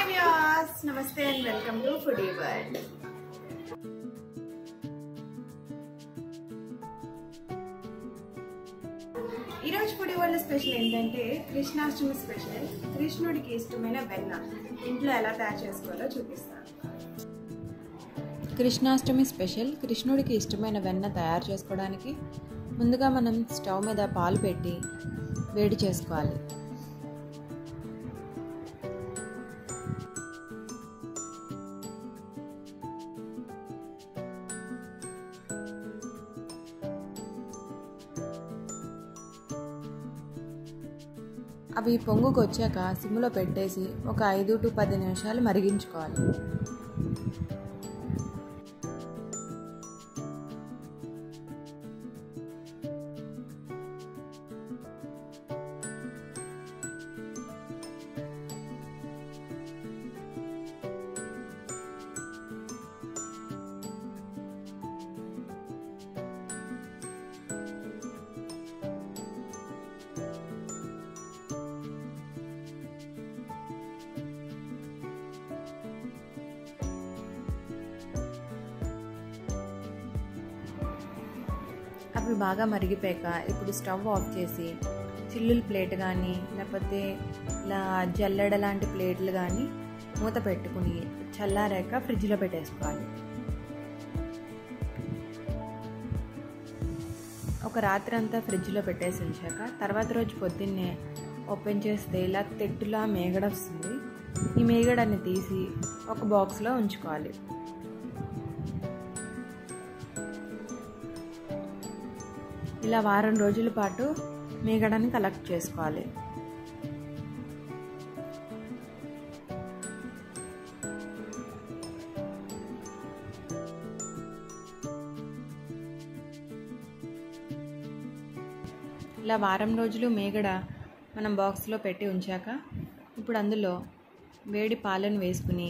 Viewers, నమస్తే and welcome to foodie world. ఈరోజు foodie world special ఏంటంటే కృష్ణాష్టమి స్పెషల్. కృష్ణుడికి ఇష్టమైన వెన్న ఇంట్లో ఎలా తయారు చేసుకోవాలో చూపిస్తాను. కృష్ణాష్టమి స్పెషల్ కృష్ణుడికి ఇష్టమైన వెన్న తయారు చేసుకోవడానికి ముందుగా మనం స్టవ్ మీద పాలు పెట్టి వేడి చేసుకోవాలి. అవి పొంగుకు వచ్చాక సిమ్లో పెట్టేసి ఒక 5 to 10 నిమిషాలు మరిగించుకోవాలి. అవి బాగా మరిగిపోయాక ఇప్పుడు స్టవ్ ఆఫ్ చేసి చిల్లుల ప్లేట్ కానీ లేకపోతే ఇలా జల్లెడ లాంటి ప్లేట్లు కానీ మూత పెట్టుకుని చల్లారాక ఫ్రిడ్జ్లో పెట్టేసుకోవాలి. ఒక రాత్రి అంతా ఫ్రిడ్జ్లో పెట్టేసి ఉంచాక తర్వాత రోజు పొద్దున్నే ఓపెన్ చేస్తే ఇలా తెట్టులా మేగడ వస్తుంది. ఈ మేగడని తీసి ఒక బాక్స్లో ఉంచుకోవాలి. ఇలా వారం రోజుల పాటు మేగడని కలెక్ట్ చేసుకోవాలి. ఇలా వారం రోజులు మేగడ మనం బాక్స్లో పెట్టి ఉంచాక ఇప్పుడు అందులో వేడి పాలను వేసుకుని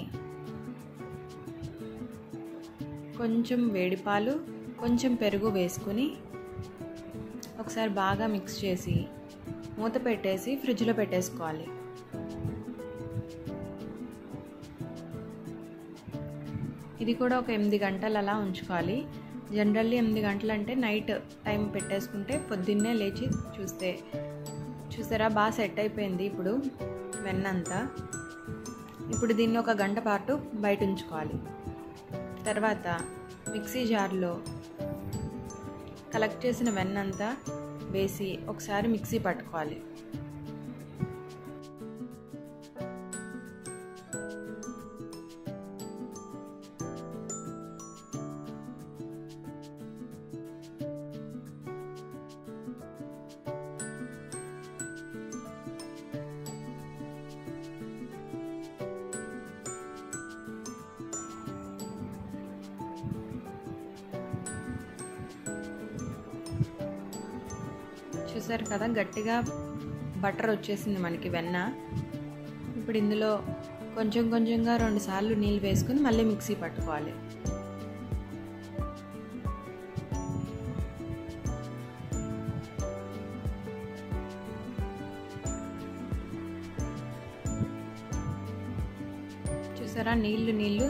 కొంచెం వేడి పాలు కొంచెం పెరుగు వేసుకుని ఒకసారి బాగా మిక్స్ చేసి మూత పెట్టేసి ఫ్రిడ్జ్లో పెట్టేసుకోవాలి. ఇది కూడా ఒక 8 గంటలు అలా ఉంచుకోవాలి. జనరల్లీ 8 గంటలు అంటే నైట్ టైం పెట్టేసుకుంటే పొద్దున్నే లేచి చూసారా బాగా సెట్ అయిపోయింది ఇప్పుడు వెన్నంతా. ఇప్పుడు దీన్ని ఒక గంట పాటు బయట ఉంచుకోవాలి. తర్వాత మిక్సీ జార్లో కలెక్ట్ చేసిన వెన్నంతా వేసి ఒకసారి మిక్సీ పట్టుకోవాలి. చూసారు కదా గట్టిగా బటర్ వచ్చేసింది మనకి వెన్న. ఇప్పుడు ఇందులో కొంచెం కొంచెంగా 2 సార్లు నీళ్ళు వేసుకుని మళ్ళీ మిక్సీ పట్టుకోవాలి. చూసారా నీళ్ళు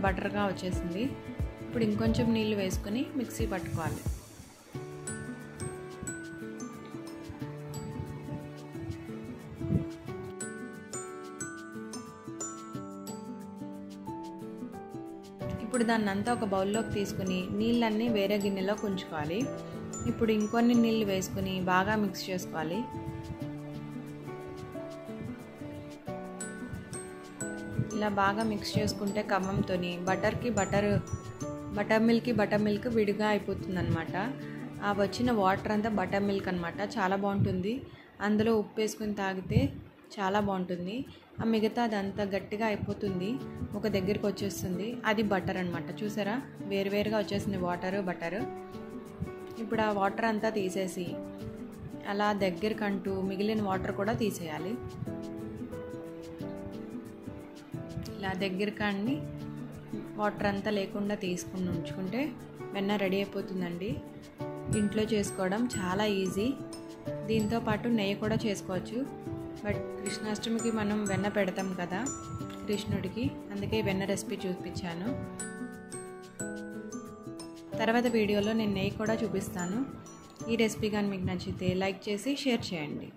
బటర్గా వచ్చేసింది. ఇప్పుడు ఇంకొంచెం నీళ్ళు వేసుకుని మిక్సీ పట్టుకోవాలి. ఇప్పుడు దాన్ని అంతా ఒక బౌల్లోకి తీసుకుని నీళ్ళన్నీ వేరే గిన్నెలోకి ఉంచుకోవాలి. ఇప్పుడు ఇంకొన్ని నీళ్ళు వేసుకుని బాగా మిక్స్ చేసుకోవాలి. ఇలా బాగా మిక్స్ చేసుకుంటే ఖమ్మంతో బటర్ మిల్క్ విడిగా అయిపోతుంది అనమాట. ఆ వచ్చిన వాటర్ అంతా బటర్ మిల్క్ అనమాట. చాలా బాగుంటుంది. అందులో ఉప్పు వేసుకుని తాగితే చాలా బాగుంటుంది. ఆ మిగతా అదంతా గట్టిగా అయిపోతుంది, ఒక దగ్గరికి వచ్చేస్తుంది. అది బటర్ అనమాట. చూసారా వేరువేరుగా వచ్చేసింది బటర్. ఇప్పుడు ఆ వాటర్ అంతా తీసేసి అలా దగ్గరకంటూ మిగిలిన వాటర్ కూడా తీసేయాలి. ఇలా దగ్గరకండి వాటర్ అంతా లేకుండా తీసుకుని ఉంచుకుంటే వెన్న రెడీ అయిపోతుందండి. ఇంట్లో చేసుకోవడం చాలా ఈజీ. దీంతో పాటు నెయ్యి కూడా చేసుకోవచ్చు. బట్ కృష్ణాష్టమికి మనం వెన్న పెడతాం కదా, కృష్ణుడికి, అందుకే వెన్న రెసిపీ చూపించాను. తర్వాత వీడియోలో నేను నెయ్యి కూడా చూపిస్తాను. ఈ రెసిపీ కానీ మీకు నచ్చితే లైక్ చేసి షేర్ చేయండి.